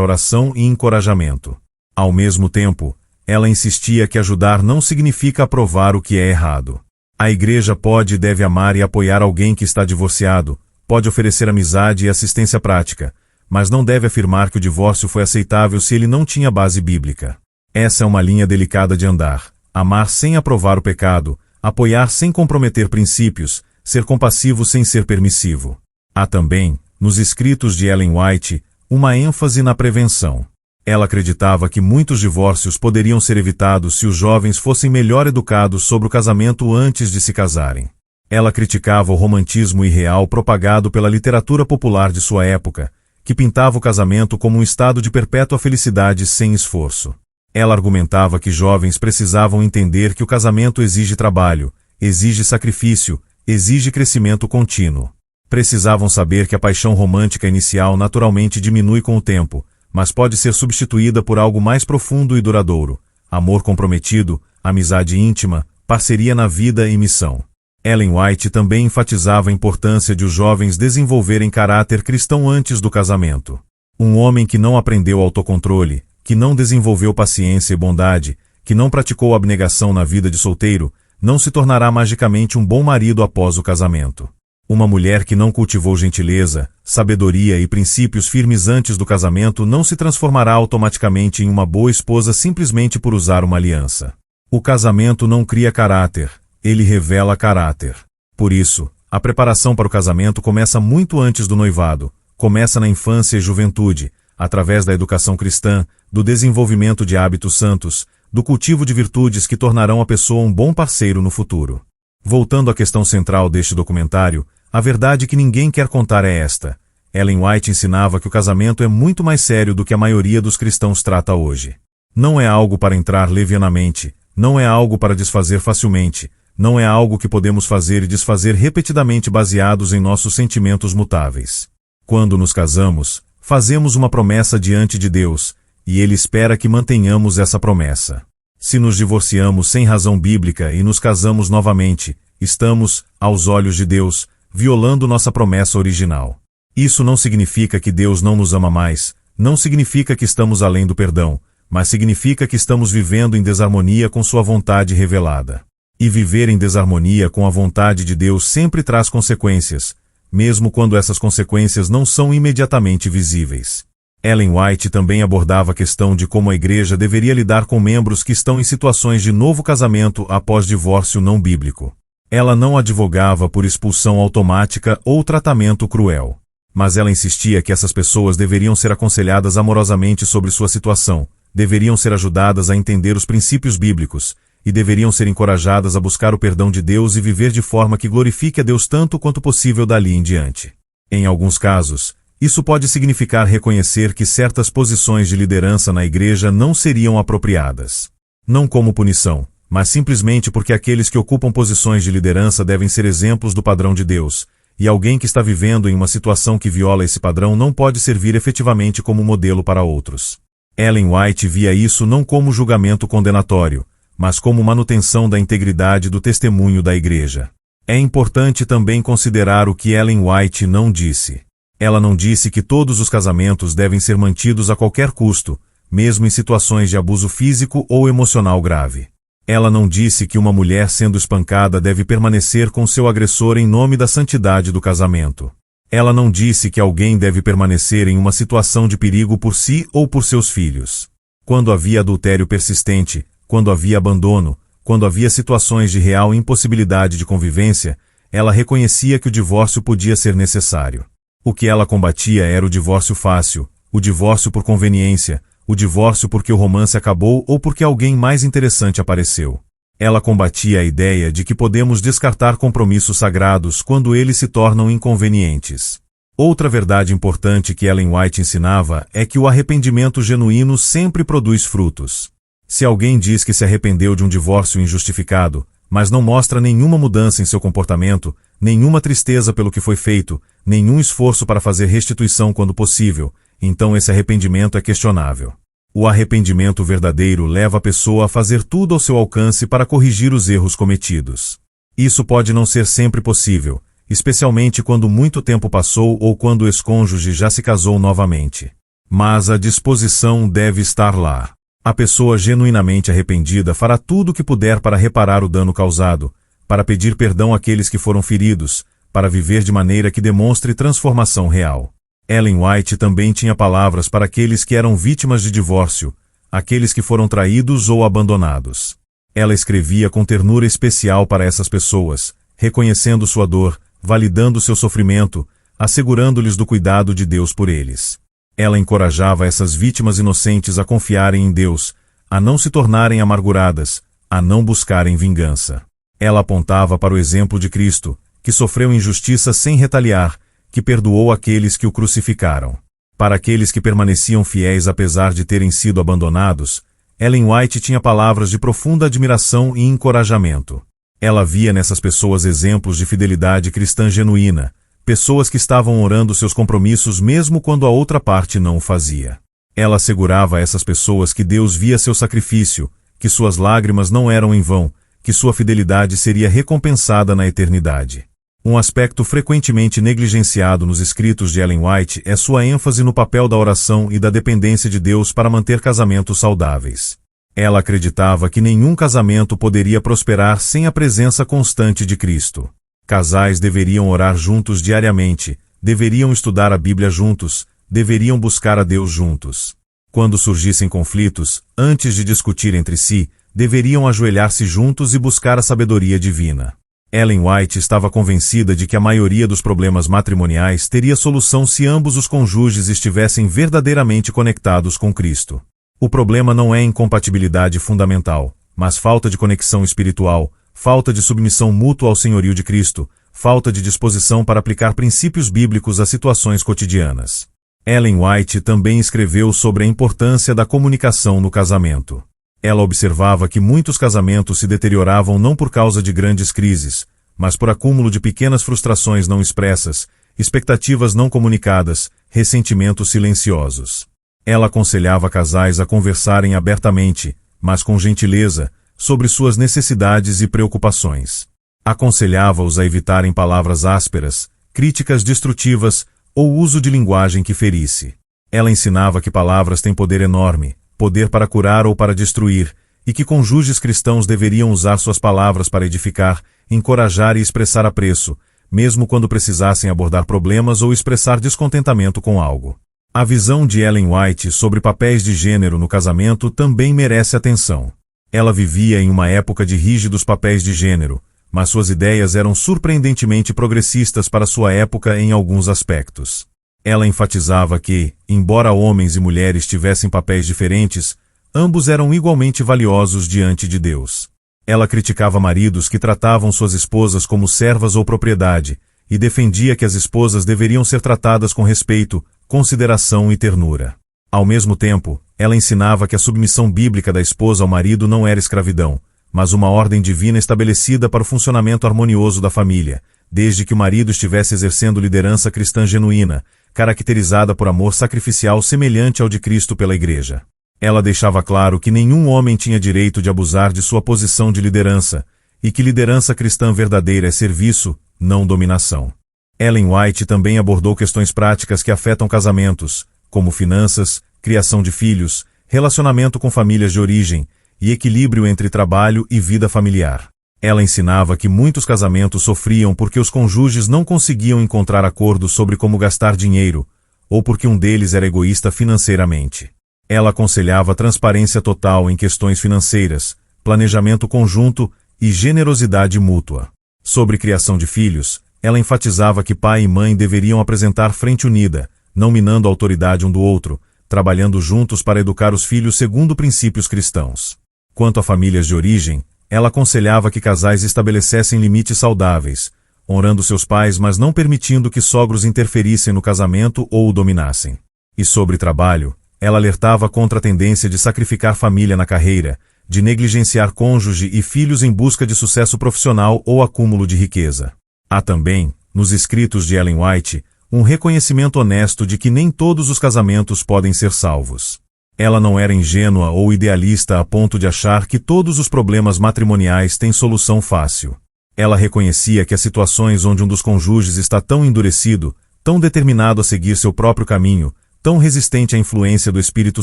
oração e encorajamento. Ao mesmo tempo, ela insistia que ajudar não significa aprovar o que é errado. A igreja pode e deve amar e apoiar alguém que está divorciado, pode oferecer amizade e assistência prática, mas não deve afirmar que o divórcio foi aceitável se ele não tinha base bíblica. Essa é uma linha delicada de andar: amar sem aprovar o pecado, apoiar sem comprometer princípios, ser compassivo sem ser permissivo. Há também, nos escritos de Ellen White, uma ênfase na prevenção. Ela acreditava que muitos divórcios poderiam ser evitados se os jovens fossem melhor educados sobre o casamento antes de se casarem. Ela criticava o romantismo irreal propagado pela literatura popular de sua época, que pintava o casamento como um estado de perpétua felicidade sem esforço. Ela argumentava que jovens precisavam entender que o casamento exige trabalho, exige sacrifício, exige crescimento contínuo. Precisavam saber que a paixão romântica inicial naturalmente diminui com o tempo, mas pode ser substituída por algo mais profundo e duradouro: amor comprometido, amizade íntima, parceria na vida e missão. Ellen White também enfatizava a importância de os jovens desenvolverem caráter cristão antes do casamento. Um homem que não aprendeu autocontrole, que não desenvolveu paciência e bondade, que não praticou abnegação na vida de solteiro, não se tornará magicamente um bom marido após o casamento. Uma mulher que não cultivou gentileza, sabedoria e princípios firmes antes do casamento não se transformará automaticamente em uma boa esposa simplesmente por usar uma aliança. O casamento não cria caráter, ele revela caráter. Por isso, a preparação para o casamento começa muito antes do noivado, começa na infância e juventude, através da educação cristã, do desenvolvimento de hábitos santos, do cultivo de virtudes que tornarão a pessoa um bom parceiro no futuro. Voltando à questão central deste documentário, a verdade que ninguém quer contar é esta. Ellen White ensinava que o casamento é muito mais sério do que a maioria dos cristãos trata hoje. Não é algo para entrar levianamente, não é algo para desfazer facilmente, não é algo que podemos fazer e desfazer repetidamente baseados em nossos sentimentos mutáveis. Quando nos casamos, fazemos uma promessa diante de Deus, e Ele espera que mantenhamos essa promessa. Se nos divorciamos sem razão bíblica e nos casamos novamente, estamos, aos olhos de Deus, violando nossa promessa original. Isso não significa que Deus não nos ama mais, não significa que estamos além do perdão, mas significa que estamos vivendo em desarmonia com sua vontade revelada. E viver em desarmonia com a vontade de Deus sempre traz consequências, mesmo quando essas consequências não são imediatamente visíveis. Ellen White também abordava a questão de como a igreja deveria lidar com membros que estão em situações de novo casamento após divórcio não bíblico. Ela não advogava por expulsão automática ou tratamento cruel. Mas ela insistia que essas pessoas deveriam ser aconselhadas amorosamente sobre sua situação, deveriam ser ajudadas a entender os princípios bíblicos, e deveriam ser encorajadas a buscar o perdão de Deus e viver de forma que glorifique a Deus tanto quanto possível dali em diante. Em alguns casos, isso pode significar reconhecer que certas posições de liderança na igreja não seriam apropriadas. Não como punição, mas simplesmente porque aqueles que ocupam posições de liderança devem ser exemplos do padrão de Deus, e alguém que está vivendo em uma situação que viola esse padrão não pode servir efetivamente como modelo para outros. Ellen White via isso não como julgamento condenatório, mas como manutenção da integridade do testemunho da igreja. É importante também considerar o que Ellen White não disse. Ela não disse que todos os casamentos devem ser mantidos a qualquer custo, mesmo em situações de abuso físico ou emocional grave. Ela não disse que uma mulher sendo espancada deve permanecer com seu agressor em nome da santidade do casamento. Ela não disse que alguém deve permanecer em uma situação de perigo por si ou por seus filhos. Quando havia adultério persistente, quando havia abandono, quando havia situações de real impossibilidade de convivência, ela reconhecia que o divórcio podia ser necessário. O que ela combatia era o divórcio fácil, o divórcio por conveniência, o divórcio porque o romance acabou ou porque alguém mais interessante apareceu. Ela combatia a ideia de que podemos descartar compromissos sagrados quando eles se tornam inconvenientes. Outra verdade importante que Ellen White ensinava é que o arrependimento genuíno sempre produz frutos. Se alguém diz que se arrependeu de um divórcio injustificado, mas não mostra nenhuma mudança em seu comportamento, nenhuma tristeza pelo que foi feito, nenhum esforço para fazer restituição quando possível, então esse arrependimento é questionável. O arrependimento verdadeiro leva a pessoa a fazer tudo ao seu alcance para corrigir os erros cometidos. Isso pode não ser sempre possível, especialmente quando muito tempo passou ou quando o ex-cônjuge já se casou novamente. Mas a disposição deve estar lá. A pessoa genuinamente arrependida fará tudo o que puder para reparar o dano causado, para pedir perdão àqueles que foram feridos, para viver de maneira que demonstre transformação real. Ellen White também tinha palavras para aqueles que eram vítimas de divórcio, aqueles que foram traídos ou abandonados. Ela escrevia com ternura especial para essas pessoas, reconhecendo sua dor, validando seu sofrimento, assegurando-lhes do cuidado de Deus por eles. Ela encorajava essas vítimas inocentes a confiarem em Deus, a não se tornarem amarguradas, a não buscarem vingança. Ela apontava para o exemplo de Cristo, que sofreu injustiça sem retaliar, que perdoou aqueles que o crucificaram. Para aqueles que permaneciam fiéis apesar de terem sido abandonados, Ellen White tinha palavras de profunda admiração e encorajamento. Ela via nessas pessoas exemplos de fidelidade cristã genuína, pessoas que estavam honrando seus compromissos mesmo quando a outra parte não o fazia. Ela assegurava a essas pessoas que Deus via seu sacrifício, que suas lágrimas não eram em vão, que sua fidelidade seria recompensada na eternidade. Um aspecto frequentemente negligenciado nos escritos de Ellen White é sua ênfase no papel da oração e da dependência de Deus para manter casamentos saudáveis. Ela acreditava que nenhum casamento poderia prosperar sem a presença constante de Cristo. Casais deveriam orar juntos diariamente, deveriam estudar a Bíblia juntos, deveriam buscar a Deus juntos. Quando surgissem conflitos, antes de discutir entre si, deveriam ajoelhar-se juntos e buscar a sabedoria divina. Ellen White estava convencida de que a maioria dos problemas matrimoniais teria solução se ambos os cônjuges estivessem verdadeiramente conectados com Cristo. O problema não é incompatibilidade fundamental, mas falta de conexão espiritual, falta de submissão mútua ao senhorio de Cristo, falta de disposição para aplicar princípios bíblicos a situações cotidianas. Ellen White também escreveu sobre a importância da comunicação no casamento. Ela observava que muitos casamentos se deterioravam não por causa de grandes crises, mas por acúmulo de pequenas frustrações não expressas, expectativas não comunicadas, ressentimentos silenciosos. Ela aconselhava casais a conversarem abertamente, mas com gentileza, sobre suas necessidades e preocupações. Aconselhava-os a evitarem palavras ásperas, críticas destrutivas ou uso de linguagem que ferisse. Ela ensinava que palavras têm poder enorme, poder para curar ou para destruir, e que cônjuges cristãos deveriam usar suas palavras para edificar, encorajar e expressar apreço, mesmo quando precisassem abordar problemas ou expressar descontentamento com algo. A visão de Ellen White sobre papéis de gênero no casamento também merece atenção. Ela vivia em uma época de rígidos papéis de gênero, mas suas ideias eram surpreendentemente progressistas para sua época em alguns aspectos. Ela enfatizava que, embora homens e mulheres tivessem papéis diferentes, ambos eram igualmente valiosos diante de Deus. Ela criticava maridos que tratavam suas esposas como servas ou propriedade, e defendia que as esposas deveriam ser tratadas com respeito, consideração e ternura. Ao mesmo tempo, ela ensinava que a submissão bíblica da esposa ao marido não era escravidão, mas uma ordem divina estabelecida para o funcionamento harmonioso da família, desde que o marido estivesse exercendo liderança cristã genuína, caracterizada por amor sacrificial semelhante ao de Cristo pela Igreja. Ela deixava claro que nenhum homem tinha direito de abusar de sua posição de liderança, e que liderança cristã verdadeira é serviço, não dominação. Ellen White também abordou questões práticas que afetam casamentos, como finanças, criação de filhos, relacionamento com famílias de origem, e equilíbrio entre trabalho e vida familiar. Ela ensinava que muitos casamentos sofriam porque os cônjuges não conseguiam encontrar acordos sobre como gastar dinheiro, ou porque um deles era egoísta financeiramente. Ela aconselhava transparência total em questões financeiras, planejamento conjunto e generosidade mútua. Sobre criação de filhos, ela enfatizava que pai e mãe deveriam apresentar frente unida, não minando a autoridade um do outro, trabalhando juntos para educar os filhos segundo princípios cristãos. Quanto a famílias de origem, ela aconselhava que casais estabelecessem limites saudáveis, honrando seus pais mas não permitindo que sogros interferissem no casamento ou o dominassem. E sobre trabalho, ela alertava contra a tendência de sacrificar família na carreira, de negligenciar cônjuge e filhos em busca de sucesso profissional ou acúmulo de riqueza. Há também, nos escritos de Ellen White, um reconhecimento honesto de que nem todos os casamentos podem ser salvos. Ela não era ingênua ou idealista a ponto de achar que todos os problemas matrimoniais têm solução fácil. Ela reconhecia que há situações onde um dos cônjuges está tão endurecido, tão determinado a seguir seu próprio caminho, tão resistente à influência do Espírito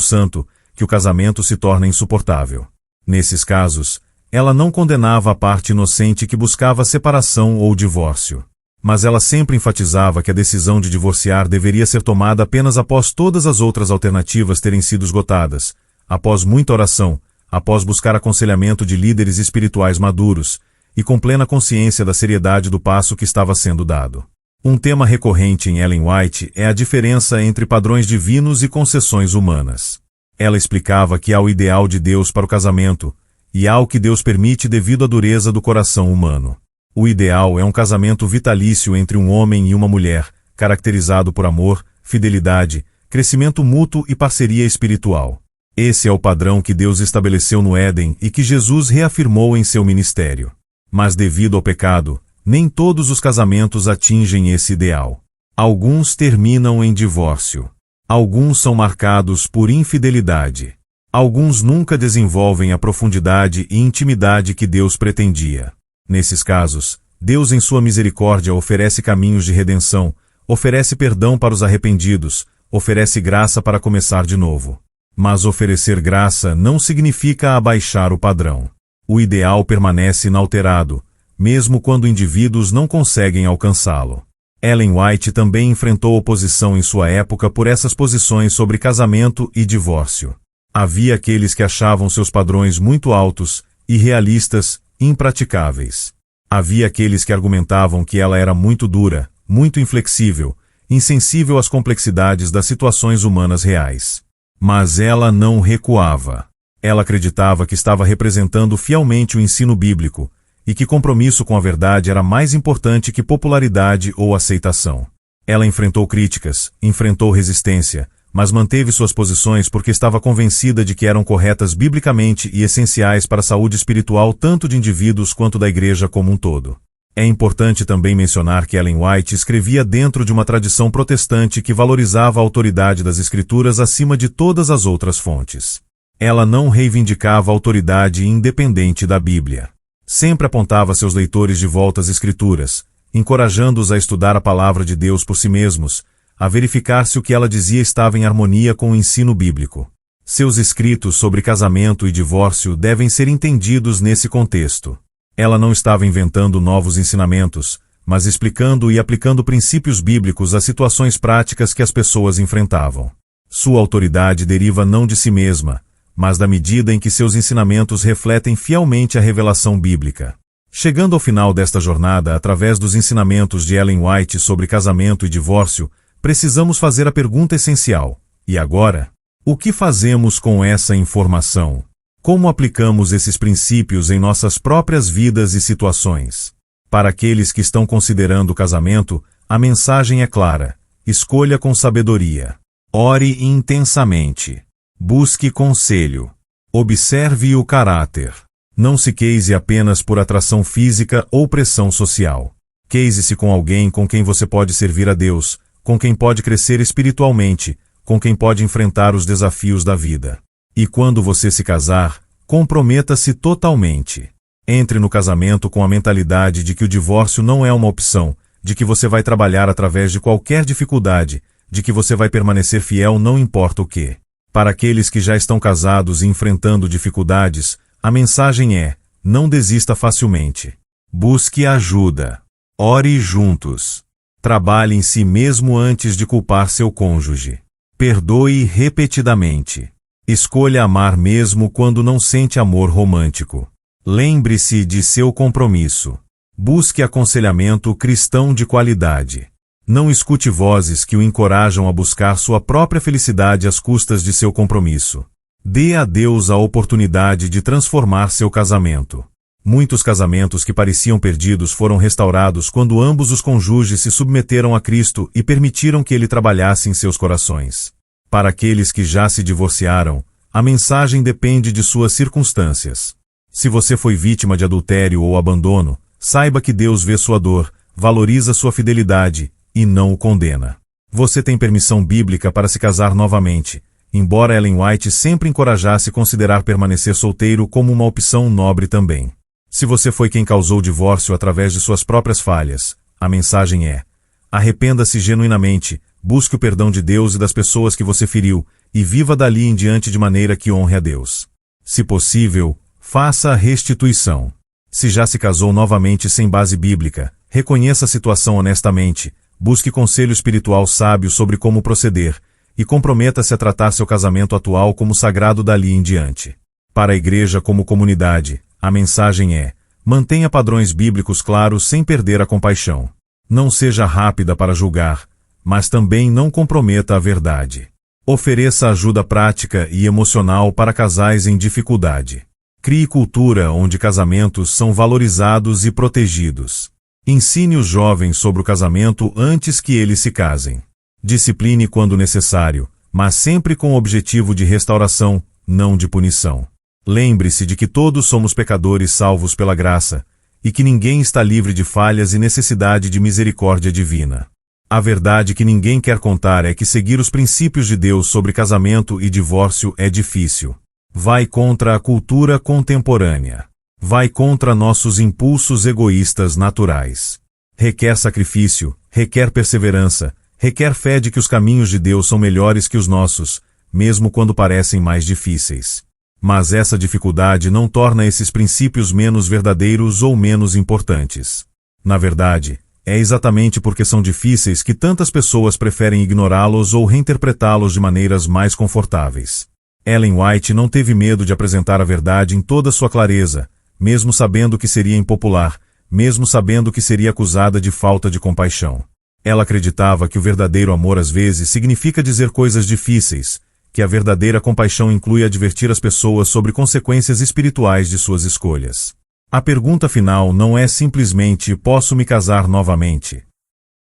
Santo, que o casamento se torna insuportável. Nesses casos, ela não condenava a parte inocente que buscava separação ou divórcio. Mas ela sempre enfatizava que a decisão de divorciar deveria ser tomada apenas após todas as outras alternativas terem sido esgotadas, após muita oração, após buscar aconselhamento de líderes espirituais maduros, e com plena consciência da seriedade do passo que estava sendo dado. Um tema recorrente em Ellen White é a diferença entre padrões divinos e concessões humanas. Ela explicava que há o ideal de Deus para o casamento, e há o que Deus permite devido à dureza do coração humano. O ideal é um casamento vitalício entre um homem e uma mulher, caracterizado por amor, fidelidade, crescimento mútuo e parceria espiritual. Esse é o padrão que Deus estabeleceu no Éden e que Jesus reafirmou em seu ministério. Mas devido ao pecado, nem todos os casamentos atingem esse ideal. Alguns terminam em divórcio. Alguns são marcados por infidelidade. Alguns nunca desenvolvem a profundidade e intimidade que Deus pretendia. Nesses casos, Deus em sua misericórdia oferece caminhos de redenção, oferece perdão para os arrependidos, oferece graça para começar de novo. Mas oferecer graça não significa abaixar o padrão. O ideal permanece inalterado, mesmo quando indivíduos não conseguem alcançá-lo. Ellen White também enfrentou oposição em sua época por essas posições sobre casamento e divórcio. Havia aqueles que achavam seus padrões muito altos, irrealistas, impraticáveis. Havia aqueles que argumentavam que ela era muito dura, muito inflexível, insensível às complexidades das situações humanas reais. Mas ela não recuava. Ela acreditava que estava representando fielmente o ensino bíblico, e que compromisso com a verdade era mais importante que popularidade ou aceitação. Ela enfrentou críticas, enfrentou resistência, mas manteve suas posições porque estava convencida de que eram corretas biblicamente e essenciais para a saúde espiritual tanto de indivíduos quanto da igreja como um todo. É importante também mencionar que Ellen White escrevia dentro de uma tradição protestante que valorizava a autoridade das Escrituras acima de todas as outras fontes. Ela não reivindicava a autoridade independente da Bíblia. Sempre apontava seus leitores de volta às Escrituras, encorajando-os a estudar a palavra de Deus por si mesmos, a verificar se o que ela dizia estava em harmonia com o ensino bíblico. Seus escritos sobre casamento e divórcio devem ser entendidos nesse contexto. Ela não estava inventando novos ensinamentos, mas explicando e aplicando princípios bíblicos às situações práticas que as pessoas enfrentavam. Sua autoridade deriva não de si mesma, mas da medida em que seus ensinamentos refletem fielmente a revelação bíblica. Chegando ao final desta jornada através dos ensinamentos de Ellen White sobre casamento e divórcio, precisamos fazer a pergunta essencial: e agora? O que fazemos com essa informação? Como aplicamos esses princípios em nossas próprias vidas e situações? Para aqueles que estão considerando o casamento, a mensagem é clara: escolha com sabedoria. Ore intensamente. Busque conselho. Observe o caráter. Não se case apenas por atração física ou pressão social. Case-se com alguém com quem você pode servir a Deus, com quem pode crescer espiritualmente, com quem pode enfrentar os desafios da vida. E quando você se casar, comprometa-se totalmente. Entre no casamento com a mentalidade de que o divórcio não é uma opção, de que você vai trabalhar através de qualquer dificuldade, de que você vai permanecer fiel não importa o que. Para aqueles que já estão casados e enfrentando dificuldades, a mensagem é: não desista facilmente. Busque ajuda. Ore juntos. Trabalhe em si mesmo antes de culpar seu cônjuge. Perdoe repetidamente. Escolha amar mesmo quando não sente amor romântico. Lembre-se de seu compromisso. Busque aconselhamento cristão de qualidade. Não escute vozes que o encorajam a buscar sua própria felicidade às custas de seu compromisso. Dê a Deus a oportunidade de transformar seu casamento. Muitos casamentos que pareciam perdidos foram restaurados quando ambos os cônjuges se submeteram a Cristo e permitiram que Ele trabalhasse em seus corações. Para aqueles que já se divorciaram, a mensagem depende de suas circunstâncias. Se você foi vítima de adultério ou abandono, saiba que Deus vê sua dor, valoriza sua fidelidade e não o condena. Você tem permissão bíblica para se casar novamente, embora Ellen White sempre encorajasse considerar permanecer solteiro como uma opção nobre também. Se você foi quem causou o divórcio através de suas próprias falhas, a mensagem é: arrependa-se genuinamente, busque o perdão de Deus e das pessoas que você feriu, e viva dali em diante de maneira que honre a Deus. Se possível, faça a restituição. Se já se casou novamente sem base bíblica, reconheça a situação honestamente, busque conselho espiritual sábio sobre como proceder, e comprometa-se a tratar seu casamento atual como sagrado dali em diante. Para a igreja como comunidade, a mensagem é: mantenha padrões bíblicos claros sem perder a compaixão. Não seja rápida para julgar, mas também não comprometa a verdade. Ofereça ajuda prática e emocional para casais em dificuldade. Crie cultura onde casamentos são valorizados e protegidos. Ensine os jovens sobre o casamento antes que eles se casem. Discipline quando necessário, mas sempre com o objetivo de restauração, não de punição. Lembre-se de que todos somos pecadores salvos pela graça, e que ninguém está livre de falhas e necessidade de misericórdia divina. A verdade que ninguém quer contar é que seguir os princípios de Deus sobre casamento e divórcio é difícil. Vai contra a cultura contemporânea. Vai contra nossos impulsos egoístas naturais. Requer sacrifício, requer perseverança, requer fé de que os caminhos de Deus são melhores que os nossos, mesmo quando parecem mais difíceis. Mas essa dificuldade não torna esses princípios menos verdadeiros ou menos importantes. Na verdade, é exatamente porque são difíceis que tantas pessoas preferem ignorá-los ou reinterpretá-los de maneiras mais confortáveis. Ellen White não teve medo de apresentar a verdade em toda sua clareza, mesmo sabendo que seria impopular, mesmo sabendo que seria acusada de falta de compaixão. Ela acreditava que o verdadeiro amor às vezes significa dizer coisas difíceis, que a verdadeira compaixão inclui advertir as pessoas sobre consequências espirituais de suas escolhas. A pergunta final não é simplesmente posso me casar novamente?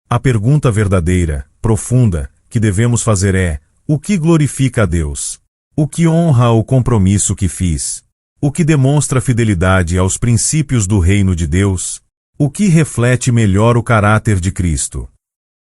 A pergunta verdadeira, profunda, que devemos fazer é: o que glorifica a Deus? O que honra o compromisso que fiz? O que demonstra fidelidade aos princípios do reino de Deus? O que reflete melhor o caráter de Cristo?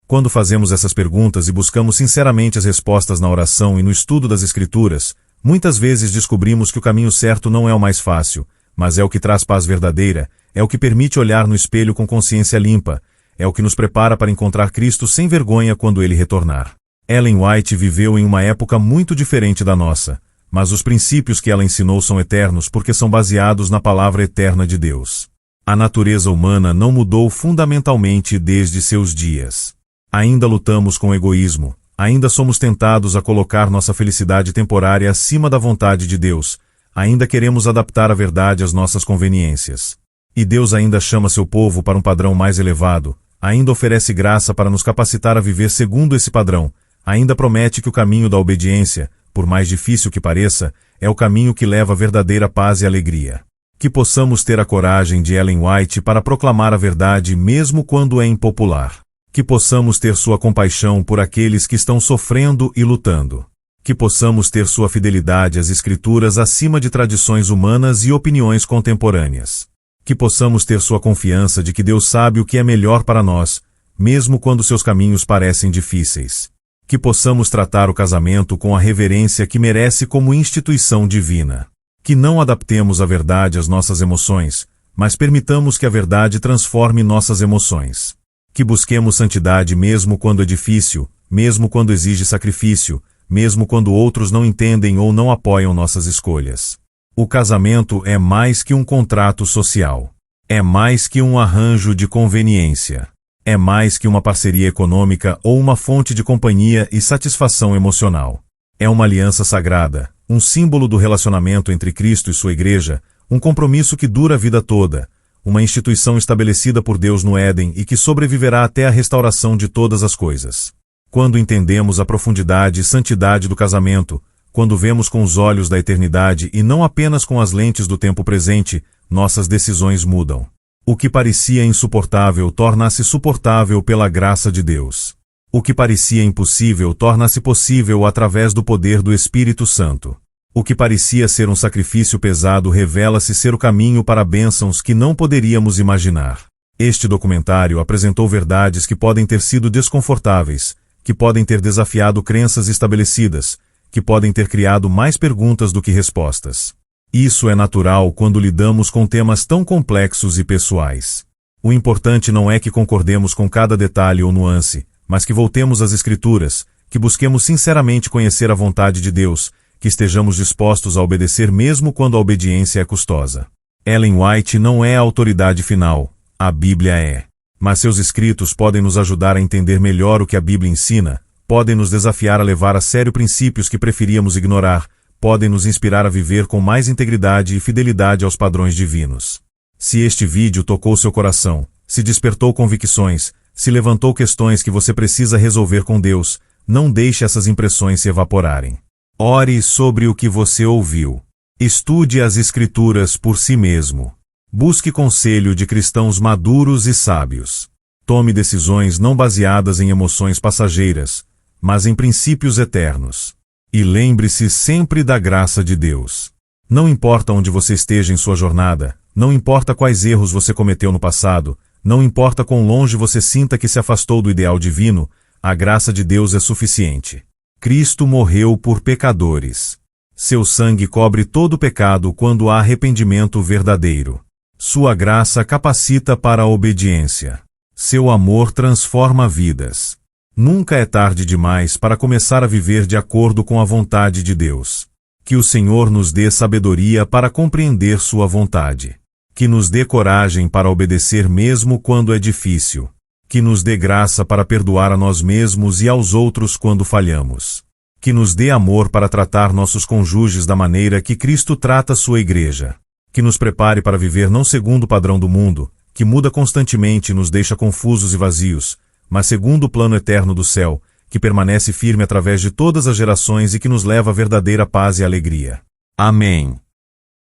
Quando fazemos essas perguntas e buscamos sinceramente as respostas na oração e no estudo das Escrituras, muitas vezes descobrimos que o caminho certo não é o mais fácil, mas é o que traz paz verdadeira, é o que permite olhar no espelho com consciência limpa, é o que nos prepara para encontrar Cristo sem vergonha quando Ele retornar. Ellen White viveu em uma época muito diferente da nossa, mas os princípios que ela ensinou são eternos porque são baseados na palavra eterna de Deus. A natureza humana não mudou fundamentalmente desde seus dias. Ainda lutamos com o egoísmo, ainda somos tentados a colocar nossa felicidade temporária acima da vontade de Deus, ainda queremos adaptar a verdade às nossas conveniências. E Deus ainda chama seu povo para um padrão mais elevado, ainda oferece graça para nos capacitar a viver segundo esse padrão, ainda promete que o caminho da obediência, por mais difícil que pareça, é o caminho que leva a verdadeira paz e alegria. Que possamos ter a coragem de Ellen White para proclamar a verdade mesmo quando é impopular. Que possamos ter sua compaixão por aqueles que estão sofrendo e lutando. Que possamos ter sua fidelidade às Escrituras acima de tradições humanas e opiniões contemporâneas. Que possamos ter sua confiança de que Deus sabe o que é melhor para nós, mesmo quando seus caminhos parecem difíceis. Que possamos tratar o casamento com a reverência que merece como instituição divina. Que não adaptemos a verdade às nossas emoções, mas permitamos que a verdade transforme nossas emoções. Que busquemos santidade mesmo quando é difícil, mesmo quando exige sacrifício, mesmo quando outros não entendem ou não apoiam nossas escolhas. O casamento é mais que um contrato social. É mais que um arranjo de conveniência. É mais que uma parceria econômica ou uma fonte de companhia e satisfação emocional. É uma aliança sagrada, um símbolo do relacionamento entre Cristo e sua Igreja, um compromisso que dura a vida toda, uma instituição estabelecida por Deus no Éden e que sobreviverá até a restauração de todas as coisas. Quando entendemos a profundidade e santidade do casamento, quando vemos com os olhos da eternidade e não apenas com as lentes do tempo presente, nossas decisões mudam. O que parecia insuportável torna-se suportável pela graça de Deus. O que parecia impossível torna-se possível através do poder do Espírito Santo. O que parecia ser um sacrifício pesado revela-se ser o caminho para bênçãos que não poderíamos imaginar. Este documentário apresentou verdades que podem ter sido desconfortáveis, que podem ter desafiado crenças estabelecidas, que podem ter criado mais perguntas do que respostas. Isso é natural quando lidamos com temas tão complexos e pessoais. O importante não é que concordemos com cada detalhe ou nuance, mas que voltemos às Escrituras, que busquemos sinceramente conhecer a vontade de Deus, que estejamos dispostos a obedecer mesmo quando a obediência é custosa. Ellen White não é a autoridade final, a Bíblia é. Mas seus escritos podem nos ajudar a entender melhor o que a Bíblia ensina, podem nos desafiar a levar a sério princípios que preferíamos ignorar, podem nos inspirar a viver com mais integridade e fidelidade aos padrões divinos. Se este vídeo tocou seu coração, se despertou convicções, se levantou questões que você precisa resolver com Deus, não deixe essas impressões se evaporarem. Ore sobre o que você ouviu. Estude as Escrituras por si mesmo. Busque conselho de cristãos maduros e sábios. Tome decisões não baseadas em emoções passageiras, mas em princípios eternos. E lembre-se sempre da graça de Deus. Não importa onde você esteja em sua jornada, não importa quais erros você cometeu no passado, não importa quão longe você sinta que se afastou do ideal divino, a graça de Deus é suficiente. Cristo morreu por pecadores. Seu sangue cobre todo pecado quando há arrependimento verdadeiro. Sua graça capacita para a obediência. Seu amor transforma vidas. Nunca é tarde demais para começar a viver de acordo com a vontade de Deus. Que o Senhor nos dê sabedoria para compreender sua vontade. Que nos dê coragem para obedecer mesmo quando é difícil. Que nos dê graça para perdoar a nós mesmos e aos outros quando falhamos. Que nos dê amor para tratar nossos cônjuges da maneira que Cristo trata sua igreja. Que nos prepare para viver não segundo o padrão do mundo, que muda constantemente e nos deixa confusos e vazios, mas segundo o plano eterno do céu, que permanece firme através de todas as gerações e que nos leva à verdadeira paz e alegria. Amém.